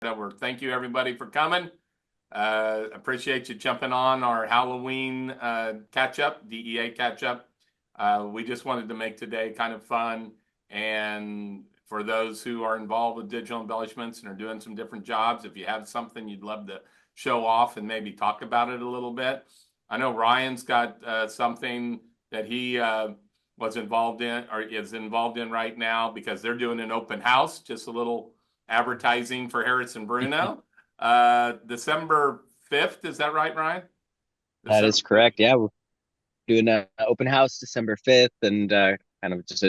Thank you everybody for coming. Appreciate you jumping on our Halloween catch up, DEA catch up. We just wanted to make today kind of fun. And for those who are involved with digital embellishments and are doing some different jobs, if you have something you'd love to show off and maybe talk about it a little bit. I know Ryan's got something that he was involved in or is involved in right now because they're doing an open house, just a little advertising for Harrison Bruno. December 5th, is that right, Ryan? That December is 5th. correct. Yeah, we're doing an open house December 5th and kind of just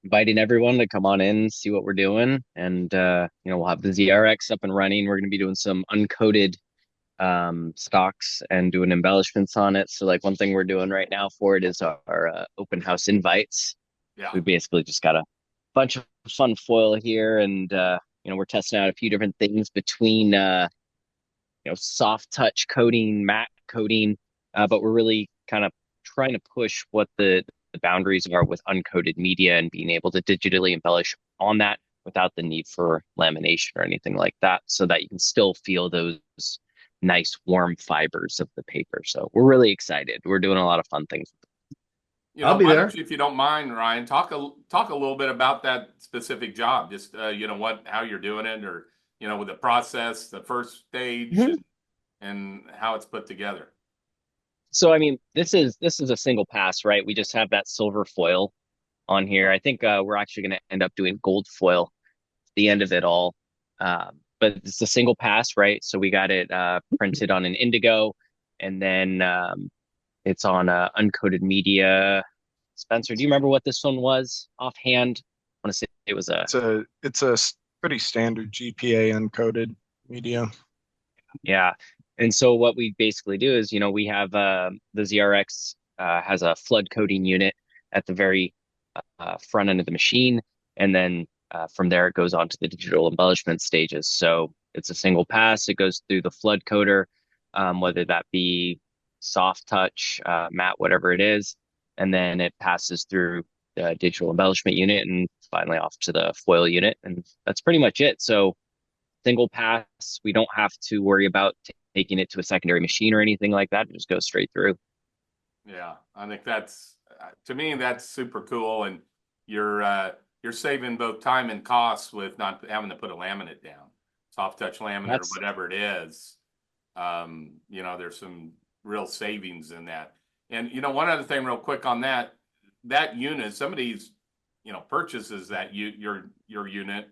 inviting everyone to come on in, see what we're doing. And, we'll have the ZRX up and running. We're going to be doing some uncoated stocks and doing embellishments on it. So, like, one thing we're doing right now for it is our open house invites. Yeah. We basically just got a bunch of fun foil here and, we're testing out a few different things between, soft touch coating, matte coating, but we're really kind of trying to push what the boundaries are with uncoated media and being able to digitally embellish on that without the need for lamination or anything like that, so that you can still feel those nice warm fibers of the paper. So we're really excited. We're doing a lot of fun things. I'll be Why don't there. you, if you don't mind, Ryan, talk a little bit about that specific job. Just how you're doing it, or with the process, the first stage, Mhm. and how it's put together. So I mean, this is a single pass, right? We just have that silver foil on here. I think we're actually going to end up doing gold foil at the end of it all. But it's a single pass, right? So we got it printed on an indigo, and then it's on uncoated media. Spencer, do you remember what this one was offhand? I want to say it was a Pretty standard GPA uncoated media. yeah. And so what we basically do is, we have the ZRX has a flood coating unit at the very front end of the machine, and then from there it goes on to the digital embellishment stages. So it's a single pass. It goes through the flood coater, whether that be soft touch, matte, whatever it is, and then it passes through the digital embellishment unit and finally off to the foil unit, and that's pretty much it. So single pass, we don't have to worry about taking it to a secondary machine or anything like that. It just goes straight through. Yeah, I think that's to me that's super cool, and you're saving both time and costs with not having to put a laminate down, soft touch laminate or That's whatever it is. There's some real savings in that. And one other thing, real quick on that unit, somebody's purchases that your unit,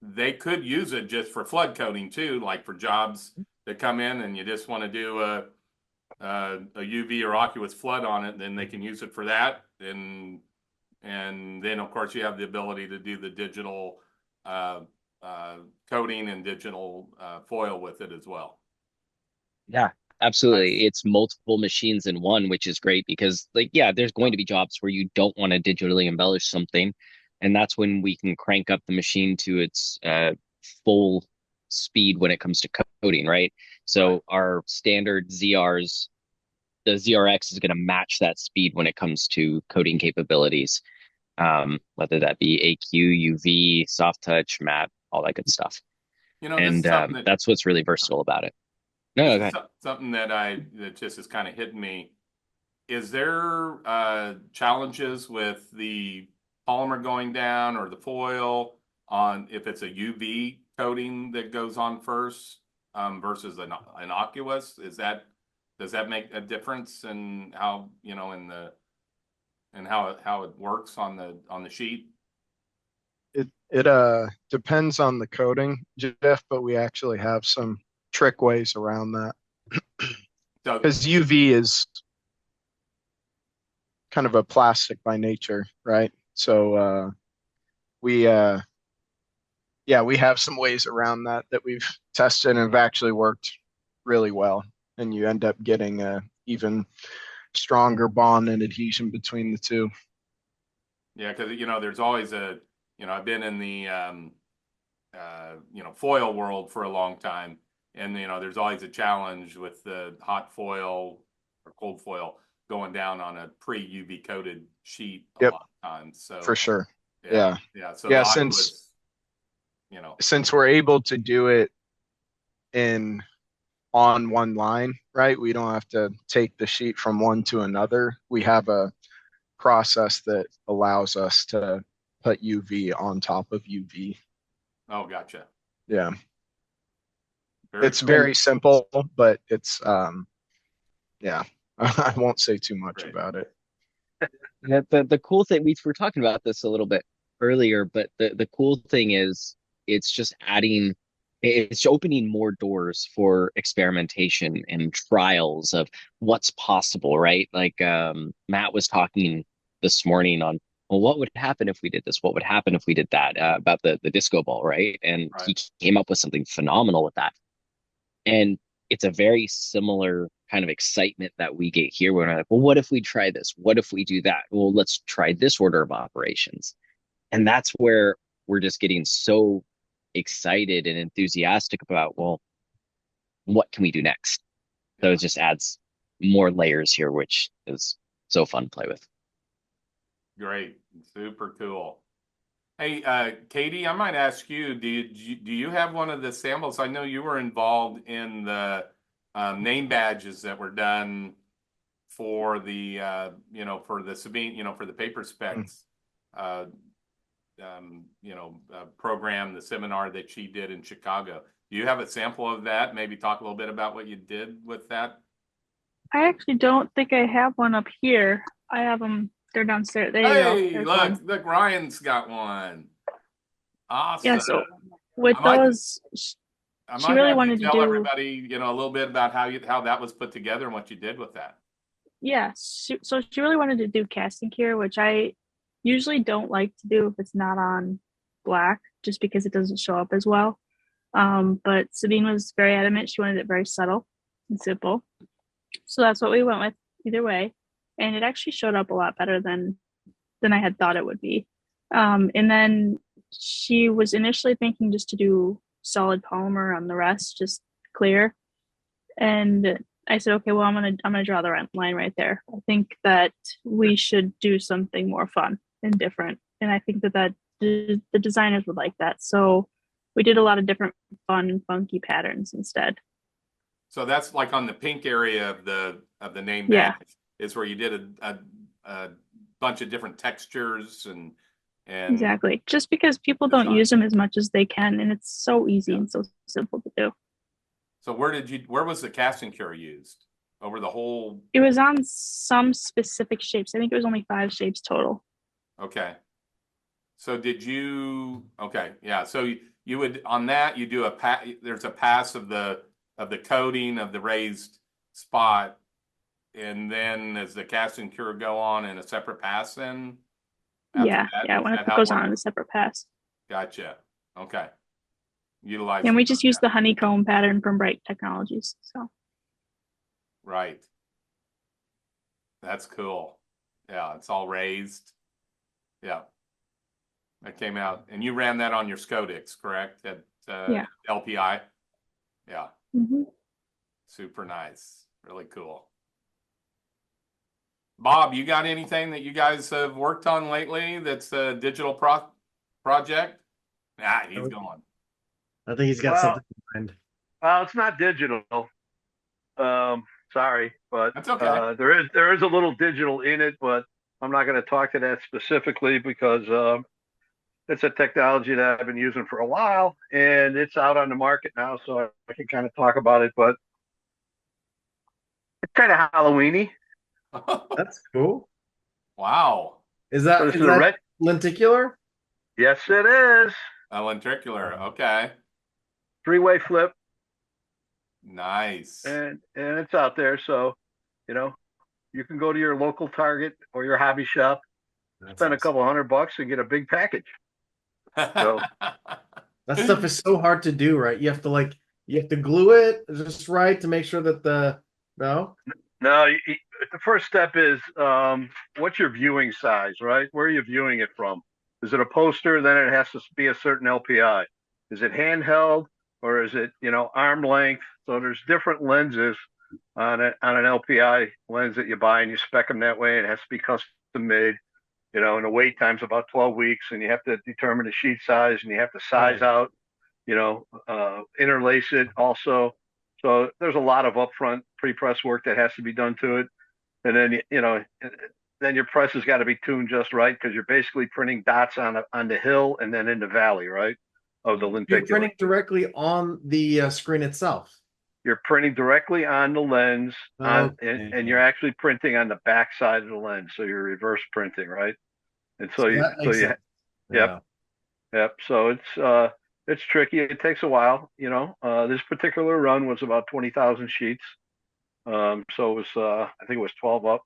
they could use it just for flood coating too, like for jobs that come in and you just want to do a UV or aqueous flood on it, then they can use it for that. And then of course you have the ability to do the digital uh, coating and digital foil with it as well. Yeah, absolutely. Nice. It's multiple machines in one, which is great because, like, yeah, there's Yeah. going to be jobs where you don't want to digitally embellish something. And that's when we can crank up the machine to its full speed when it comes to coding, right? Right. So our standard ZRs, the ZRX is going to match that speed when it comes to coding capabilities, whether that be AQ, UV, soft touch, matte, all that good stuff. This And is something that that's what's really versatile about it. No, this no, is okay. something that just is kind of hitting me. Is there challenges with the polymer going down or the foil on if it's a UV coating that goes on first versus an innocuous? Does that make a difference in how in the and how it works on the sheet? It depends on the coating, Jeff, but we actually have some trick ways around that. So Because UV is kind of a plastic by nature, right? So we yeah, we have some ways around that we've tested and have actually worked really well. And you end up getting a even stronger bond and adhesion between the two. yeah, because there's always I've been in the foil world for a long time, and there's always a challenge with the hot foil or cold foil going down on a pre-UV coated sheet a Yep, lot of times. for So sure. yeah, Yeah. yeah. So the Yeah, since aqueous. since we're able to do it on one line, right? We don't have to take the sheet from one to another. We have a process that allows us to put UV on top of UV. Oh, gotcha. Yeah. Very It's cool. very simple, but it's yeah. I won't say too much Great. about it. The cool thing, we were talking about this a little bit earlier, but the cool thing is it's just it's opening more doors for experimentation and trials of what's possible, right? Like Matt was talking this morning on, well, what would happen if we did this? What would happen if we did that? About the disco ball, right? And Right. he came up with something phenomenal with that. And it's a very similar kind of excitement that we get here when we're like, well, what if we try this? What if we do that? Well, let's try this order of operations. And that's where we're just getting so excited and enthusiastic about, well, what can we do next? So Yeah. it just adds more layers here, which is so fun to play with. Great. Super cool. Hey, Katie, I might ask you, do you have one of the samples? I know you were involved in the name badges that were done for the for the Sabine, for the paper specs program, the seminar that she did in Chicago. Do you have a sample of that? Maybe talk a little bit about what you did with that. I actually don't think I have one up here. I have them. They're downstairs. There you go. Hey, There's look, one. look, Ryan's got one. Awesome. Yeah. So with I might, those, I she might really have you wanted to tell do. everybody, a little bit about how that was put together and what you did with that. Yeah. So she really wanted to do casting here, which I usually don't like to do if it's not on black, just because it doesn't show up as well. But Sabine was very adamant. She wanted it very subtle and simple. So that's what we went with either way. And it actually showed up a lot better than I had thought it would be. And then she was initially thinking just to do solid polymer on the rest, just clear. And I said, okay, well, I'm gonna draw the line right there. I think that we should do something more fun and different. And I think that the designers would like that. So we did a lot of different fun and funky patterns instead. So that's like on the pink area of the name Yeah. badge is where you did a bunch of different textures and Exactly. Just because people don't use them as much as they can, and it's so easy and so simple to do. So where was the casting cure used? Over the whole? It was on some specific shapes. I think it was only 5 shapes total. Okay. So okay, yeah. So you would, on that, you do there's a pass of the coating of the raised spot, and then does the casting cure go on in a separate pass then? Yeah, when it goes on in a separate pass. Gotcha. Okay. Utilize. And we just use the honeycomb pattern from Bright Technologies. So. Right. That's cool. Yeah, it's all raised. Yeah. That came out, and you ran that on your Scodix, correct? At LPI. Yeah. Mm-hmm. Super nice. Really cool. Bob, you got anything that you guys have worked on lately that's a digital project? He's gone. I think he's got something in mind. Well, it's not digital. Sorry, but that's okay. There is a little digital in it, but I'm not going to talk to that specifically because it's a technology that I've been using for a while, and it's out on the market now, so I can kind of talk about it. But it's kind of Halloween-y. That's cool. Wow. Is that lenticular? Yes, it is. A lenticular. Okay. 3-way flip. Nice. And it's out there, so you can go to your local Target or your hobby shop, spend a couple $100 and get a big package. So that stuff is so hard to do, right? You have to glue it just right to make sure that No, the first step is what's your viewing size, right? Where are you viewing it from? Is it a poster? Then it has to be a certain LPI. Is it handheld or is it arm length? So there's different lenses on an LPI lens that you buy, and you spec them that way. It has to be custom made. and the wait time's about 12 weeks, and you have to determine the sheet size, and you have to size out, interlace it also. So there's a lot of upfront pre-press work that has to be done to it. And then, then your press has got to be tuned just right, because you're basically printing dots on the hill and then in the valley, right, of the lenticular. You're printing directly on the screen itself. You're printing directly on the lens, Okay. and you're actually printing on the back side of the lens. So you're reverse printing, right? And so yep. So it's tricky. It takes a while, This particular run was about 20,000 sheets. So it was, I think it was 12 up.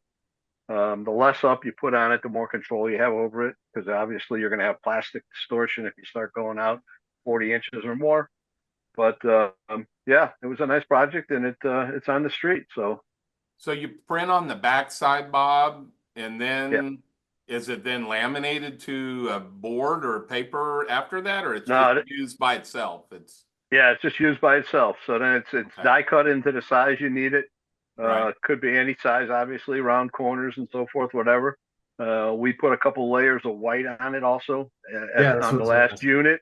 The less up you put on it, the more control you have over it, because obviously you're going to have plastic distortion if you start going out 40 inches or more. But yeah, it was a nice project, and it's on the street. So you print on the back side, Bob, and then is it then laminated to a board or paper after that, or it's just used by itself? It's just used by itself. So then it's die cut into the size you need it. Could be any size, obviously, round corners and so forth, whatever. We put a couple layers of white on it also on the last unit,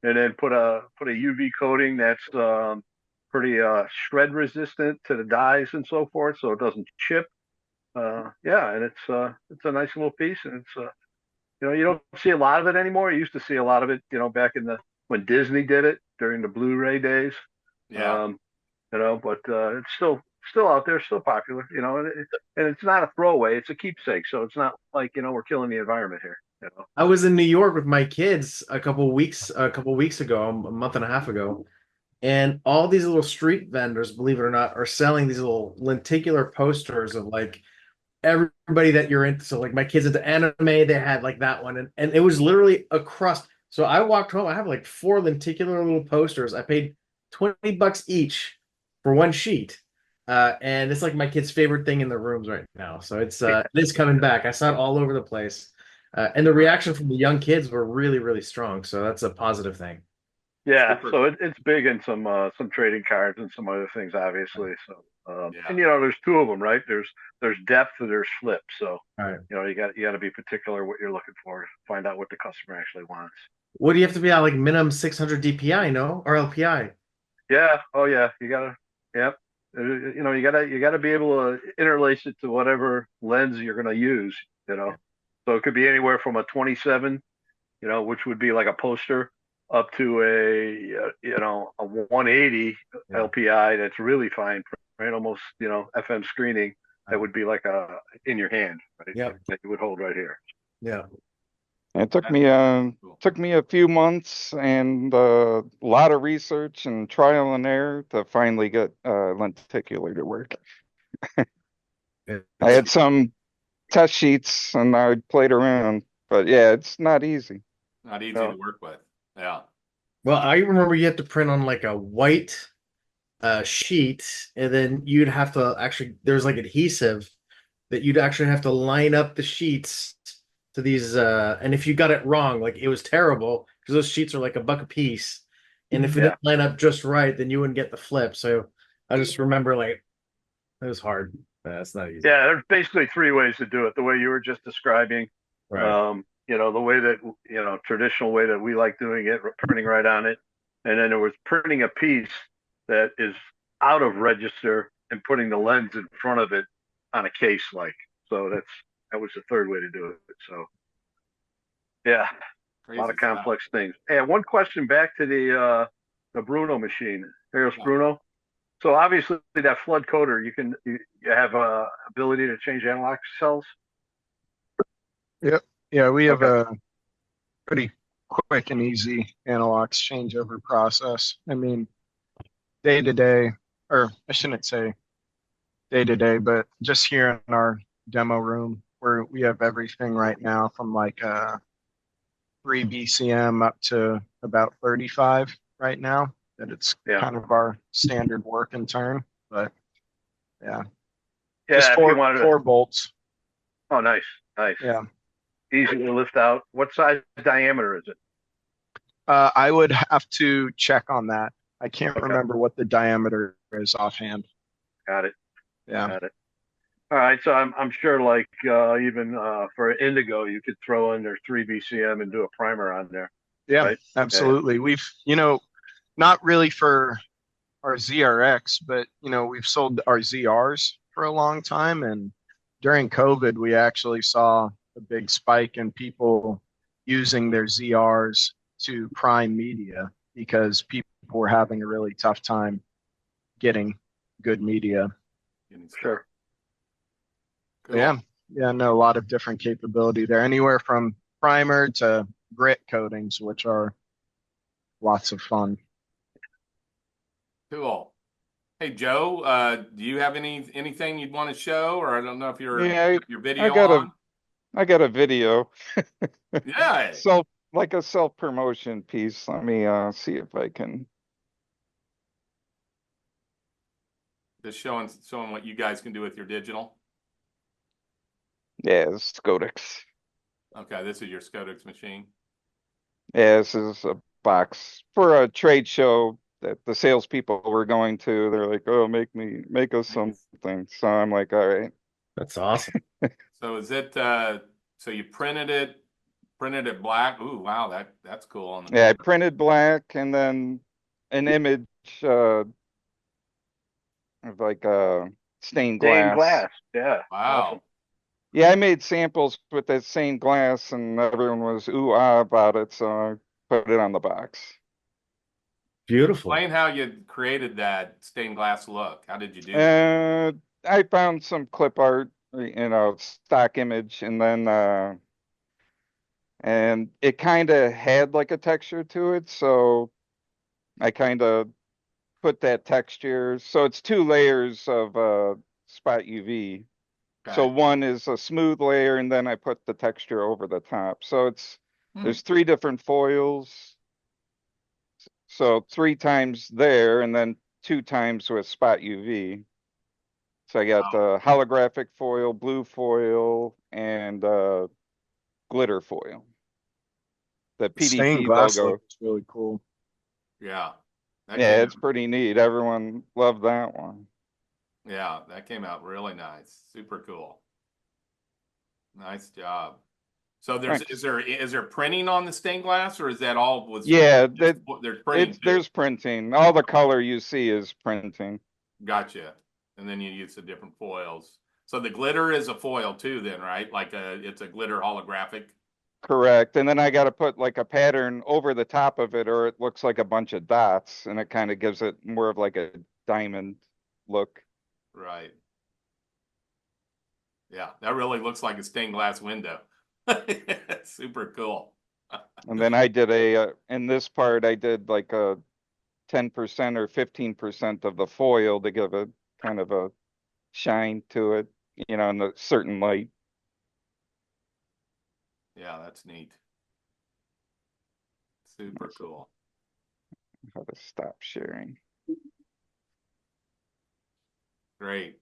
and then put a UV coating that's pretty shred resistant to the dyes and so forth, so it doesn't chip. And it's a nice little piece, and it's you don't see a lot of it anymore. You used to see a lot of it, back in when Disney did it during the Blu-ray days. But it's still out there, still popular, and it's not a throwaway, it's a keepsake. So it's not like, we're killing the environment here. I was in New York with my kids a couple weeks ago, a month and a half ago, and all these little street vendors, believe it or not, are selling these little lenticular posters of like everybody that you're into. So like my kids into anime, they had like that one, and it was literally a crust. So I walked home, I have like 4 lenticular little posters. I paid $20 each for one sheet. And it's like my kid's favorite thing in the rooms right now. So it's coming back. I saw it all over the place. And the reaction from the young kids were really, really strong. So that's a positive thing. Yeah, so it's big in some trading cards and some other things, obviously. So and there's 2 of them, right? There's depth and there's flip. So you got to be particular what you're looking for, find out what the customer actually wants. What do you have to be at, like minimum 600 DPI, no, or LPI? Yeah. Oh yeah, you gotta. Yep. You gotta be able to interlace it to whatever lens you're gonna use. So it could be anywhere from a 27, which would be like a poster, up to a 180 LPI that's really fine, right? Almost FM screening that would be like in your hand, right? That you would hold right here. Yeah. It took me a few months and a lot of research and trial and error to finally get lenticular to work. I had some test sheets and I played around, but yeah, it's not easy. Not easy to work with. Yeah. Well, I remember you had to print on like a white sheet, and then you'd have to there's like adhesive that you'd actually have to line up the sheets to these, and if you got it wrong, like it was terrible, because those sheets are like $1 a piece, and if it didn't line up just right, then you wouldn't get the flip. So I just remember like it was hard. That's not easy. Yeah, there's basically 3 ways to do it. The way you were just describing, right. The way that traditional way that we like doing it, printing right on it, and then there was printing a piece that is out of register and putting the lens in front of it on a case, like. So that was the 3rd way to do it. So, yeah, Crazy a lot of stuff. complex things. And one question back to the Bruno machine, Harris Bruno. So obviously that flood coater, you have a ability to change analog cells. Yep. Yeah, we have a pretty quick and easy analog changeover process. I mean, day to day, or I shouldn't say day to day, but just here in our demo room, where we have everything right now from like 3 BCM up to about 35 right now. That it's kind of our standard work and turn, but just 4 bolts. Oh, nice. Yeah, easy to lift out. What size diameter is it? I would have to check on that. I can't remember what the diameter is offhand. Got it. Yeah. Got it. All right, so I'm sure like even for indigo, you could throw in their 3 BCM and do a primer on there, Yeah, right? Yeah. absolutely. We've, not really for our ZRX, but we've sold our ZRs for a long time. And during COVID, we actually saw a big spike in people using their ZRs to prime media because people were having a really tough time getting good media. Sure. Cool. Yeah. Yeah, no, a lot of different capability there, anywhere from primer to grit coatings, which are lots of fun. Cool. Hey Joe, do you have anything you'd want to show, or I don't know if Yeah, your I video got a on? I got a video. Yeah, Like a self-promotion piece. Let me see if I can. just showing what you guys can do with your digital. Yeah, it's Scodex. Okay, this is your Scodex machine. Yeah, this is a box for a trade show that the salespeople were going to. They're like, "Oh, make us something." So I'm like, "All right." That's awesome. So is it so you printed it black? Ooh, wow, that's cool on the Yeah, I corner. printed black and then an image of like stained Stained glass. glass. Yeah. Wow. Awesome. Yeah, I made samples with that stained glass, and everyone was ooh ah about it. So I put it on the box. Beautiful. Explain how you created that stained glass look. How did you do that? I found some clip art, stock image, and it kind of had like a texture to it, so I kind of put that texture. So it's two layers of spot UV. So Okay. one is a smooth layer, and then I put the texture over the top. So Hmm. there's three different foils. So three times there, and then two times with spot UV. So I got holographic foil, blue foil, and glitter foil. The The stained PDT glass look logo. is really cool. Yeah. That Yeah, came it's pretty neat. Everyone loved that one. Yeah, that came out really nice. Super cool. Nice job. So Thanks. is there printing on the stained glass, or is that all was Yeah, just, there's printing too? there's printing. All the color you see is printing. Gotcha. And then you use the different foils. So the glitter is a foil too, then, right? Like it's a glitter holographic. Correct. And then I got to put like a pattern over the top of it, or it looks like a bunch of dots, and it kind of gives it more of like a diamond look. Right. Yeah, that really looks like a stained glass window. Super cool. And then I did in this part, I did like a 10% or 15% of the foil to give it kind of a shine to it, in a certain light. Yeah, that's neat. Super cool. How to stop sharing. Great.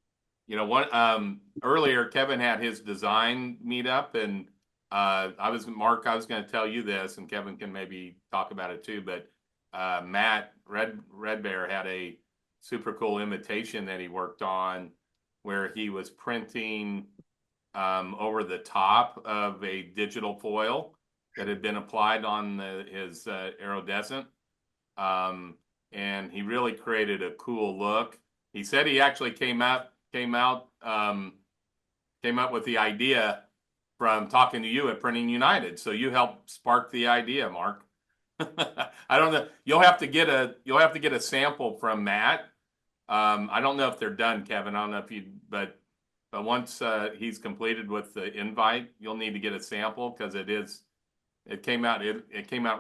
One earlier Kevin had his design meetup, and I was going to tell you this, and Kevin can maybe talk about it too. But Matt Red Bear had a super cool imitation that he worked on, where he was printing over the top of a digital foil that had been applied on his iridescent, and he really created a cool look. He said he actually came up with the idea from talking to you at Printing United. So you helped spark the idea, Mark. I don't know. You'll have to get a sample from Matt. I don't know if they're done, Kevin. I don't know if but once he's completed with the invite, you'll need to get a sample because it came out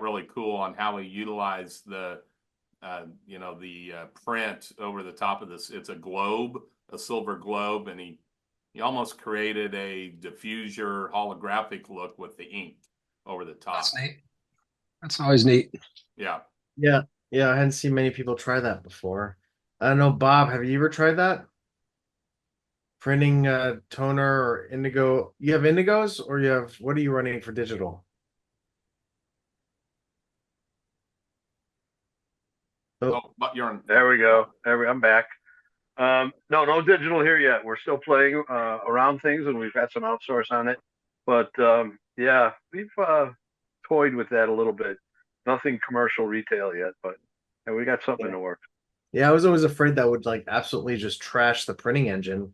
really cool on how he utilized the print over the top of this. It's a globe, a silver globe, and he almost created a diffuser holographic look with the ink over the top. That's neat. That's always neat. Yeah. Yeah. Yeah. I hadn't seen many people try that before. I don't know, Bob, have you ever tried that? Printing toner or indigo. You have indigos or what are you running for digital? Oh, but you're on. There we go. I'm back. No digital here yet. We're still playing around things, and we've had some outsource on it. But yeah, we've toyed with that a little bit. Nothing commercial retail yet, but yeah, we got something in the works. Yeah, I was always afraid that would like absolutely just trash the printing engine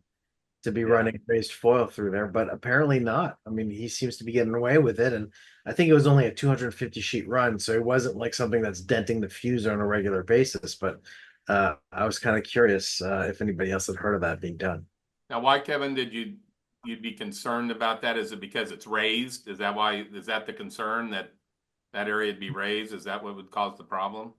to be running raised foil through there, but apparently not. I mean, he seems to be getting away with it, and I think it was only a 250 sheet run, so it wasn't like something that's denting the fuser on a regular basis. But I was kind of curious if anybody else had heard of that being done. Now, why, Kevin, did you'd be concerned about that? Is it because it's raised? Is that why? Is that the concern that that area would be raised? Is that what would cause the problem?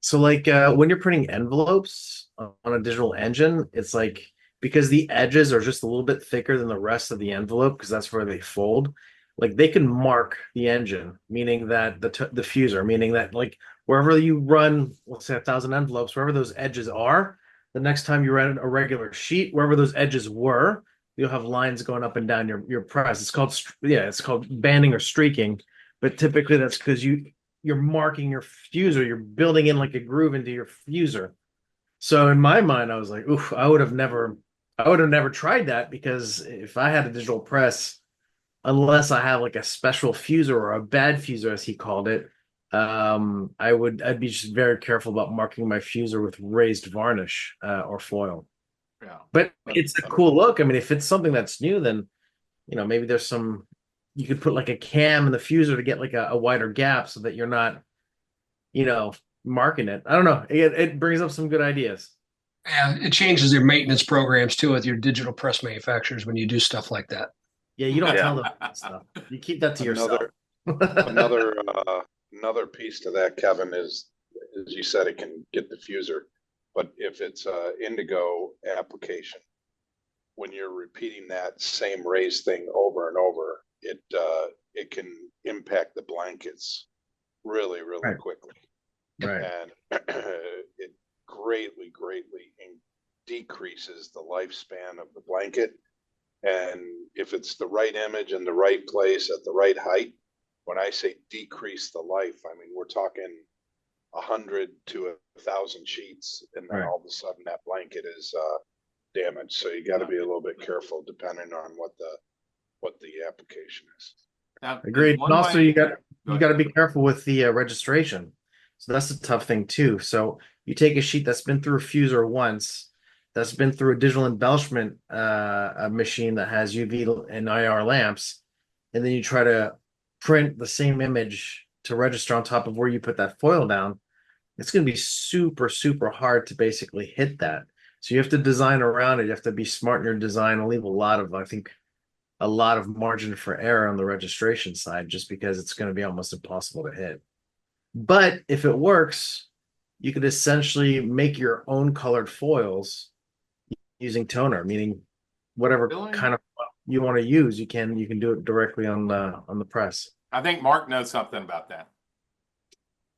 So like when you're printing envelopes on a digital engine, it's like because the edges are just a little bit thicker than the rest of the envelope because that's where they fold. Like they can mark the engine, meaning that the fuser, meaning that like wherever you run, let's say 1,000 envelopes, wherever those edges are, the next time you run a regular sheet, wherever those edges were, you'll have lines going up and down your press. It's called it's called banding or streaking, but typically that's because you're marking your fuser, you're building in like a groove into your fuser. So in my mind, I was like, oof, I would have never tried that because if I had a digital press, unless I have like a special fuser or a bad fuser, as he called it, I'd be just very careful about marking my fuser with raised varnish or foil. Yeah. But it's a cool look. I mean, if it's something that's new, then maybe there's some you could put like a cam in the fuser to get like a wider gap so that you're not, marking it. I don't know. It brings up some good ideas. Yeah, it changes your maintenance programs too with your digital press manufacturers when you do stuff like that. Yeah, you don't tell them that stuff. You keep that to yourself. Another piece to that, Kevin, is as you said, it can get the fuser, but if it's a indigo application, when you're repeating that same raised thing over and over, it can impact the blankets really Right. quickly. Right. And it greatly decreases the lifespan of the blanket. And if it's the right image in the right place at the right height, when I say decrease the life, I mean we're talking 100 to 1,000 sheets, and then Right. all of a sudden that blanket is damaged. So you got to be a little bit careful depending on what the application is. Now, Agreed. And also, you got Go to ahead. be careful with the registration. So that's a tough thing too. So you take a sheet that's been through a fuser once, that's been through a digital embellishment a machine that has UV and IR lamps, and then you try to print the same image to register on top of where you put that foil down. It's going to be super hard to basically hit that. So you have to design around it. You have to be smart in your design and leave a lot of margin for error on the registration side, just because it's going to be almost impossible to hit. But if it works, you could essentially make your own colored foils using toner, meaning whatever Really? kind of you want to use, you can do it directly on the press. I think Mark knows something about that.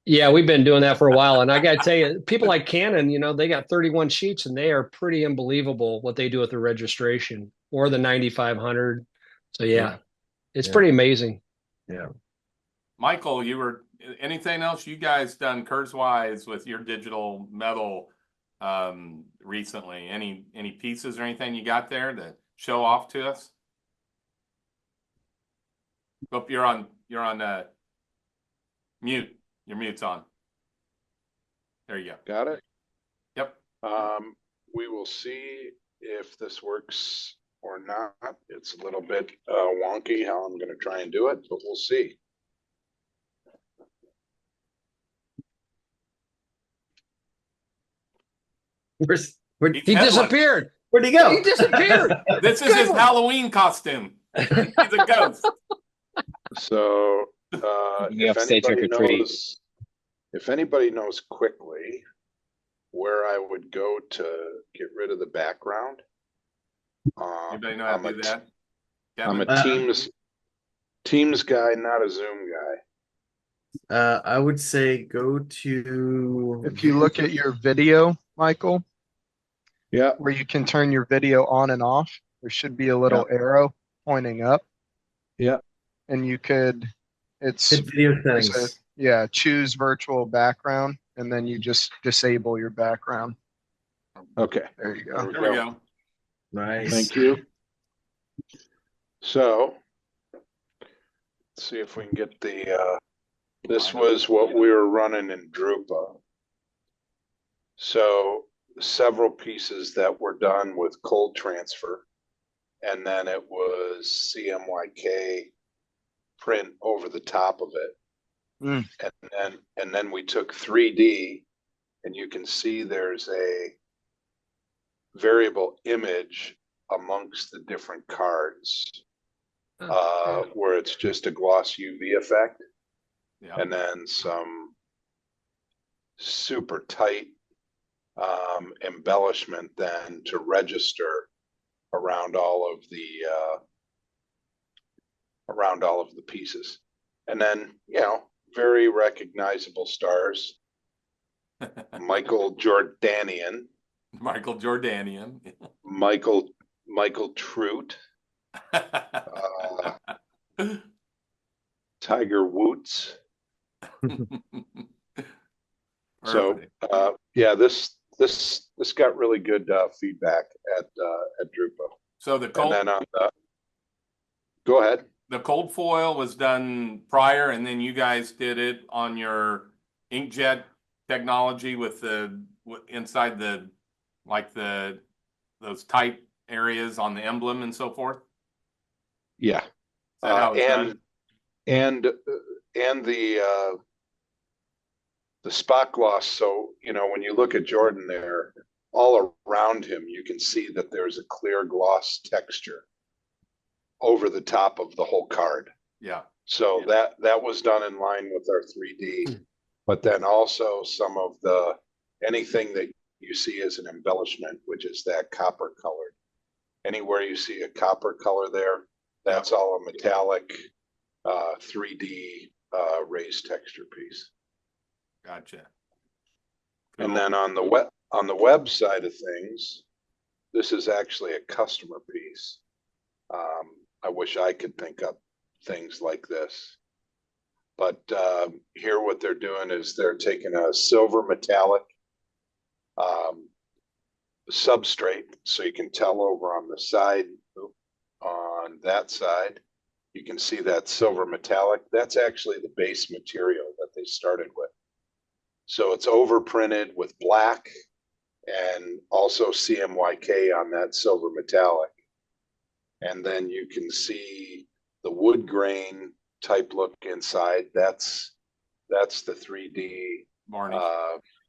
Yeah, we've been doing that for a while. And I got to tell you, people like Canon, they got 31 sheets and they are pretty unbelievable what they do with the registration or the 9,500. So it's pretty amazing. Yeah. Michael, anything else you guys done Kurzweise with your digital metal recently? Any pieces or anything you got there to show off to us? Hope you're on mute. Your mute's on. There you go. Got it? Yep. We will see if this works or not. It's a little bit wonky how I'm going to try and do it, but we'll see. He disappeared. Where'd he go? He disappeared. This is his Halloween costume. He's a ghost. So You have to say trick or treat. if anybody knows quickly where I would go to get rid of the background, Anybody know how to do that? I'm Kevin? a Teams guy, not a Zoom guy. I would say go to If you look at your video, Michael, Yeah. where you can turn your video on and off, there should be a little arrow pointing up. Yeah. And you could, it's, hit video settings. choose virtual background, and then you just disable your background. Okay, there you go. There we go. Nice. Thank you. So, let's see if we can get the, this was what we were running in Drupa. So several pieces that were done with cold transfer, and then it was CMYK print over the top of it. And then we took 3D, and you can see there's a variable image amongst the different cards, where it's just a gloss UV effect, and then some super tight embellishment then to register around all of the pieces. And then, you know, very recognizable stars. Michael Jordanian. Michael Jordanian. Michael Trout. Tiger Woods. So yeah, this got really good feedback at Drupa. So the cold, and then go ahead. The cold foil was done prior, and then you guys did it on your inkjet technology with the inside the those tight areas on the emblem and so forth. Yeah, and the spot gloss. So, you know, when you look at Jordan there, all around him, you can see that there's a clear gloss texture over the top of the whole card. Yeah. So that was done in line with our 3D, but then also some of anything that you see as an embellishment, which is that copper colored. Anywhere you see a copper color there, that's all a metallic 3D raised texture piece. Gotcha. Cool. And then on the web side of things, this is actually a customer piece. I wish I could think up things like this, but here what they're doing is they're taking a silver metallic substrate, so you can tell over on the side, on that side, you can see that silver metallic. That's actually the base material that they started with. So it's overprinted with black and also CMYK on that silver metallic. And then you can see the wood grain type look inside. That's the 3D varnish.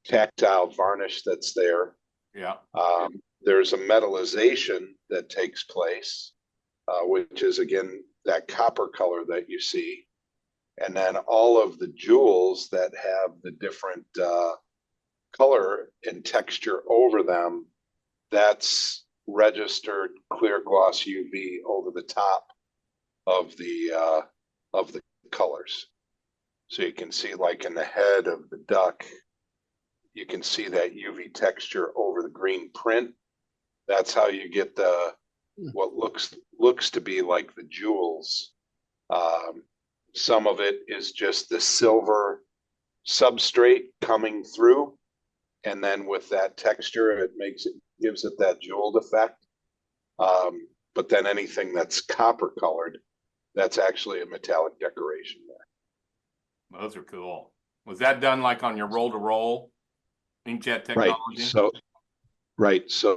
Tactile varnish that's there. Yeah. There's a metallization that takes place, which is again that copper color that you see. And then all of the jewels that have the different color and texture over them, that's registered clear gloss UV over the top of the colors. So you can see, like in the head of the duck, you can see that UV texture over the green print. That's how you get what looks to be like the jewels. Some of it is just the silver substrate coming through, and then with that texture, gives it that jeweled effect. But then anything that's copper colored, that's actually a metallic decoration there. Those are cool. Was that done like on your roll to roll inkjet technology? Right. So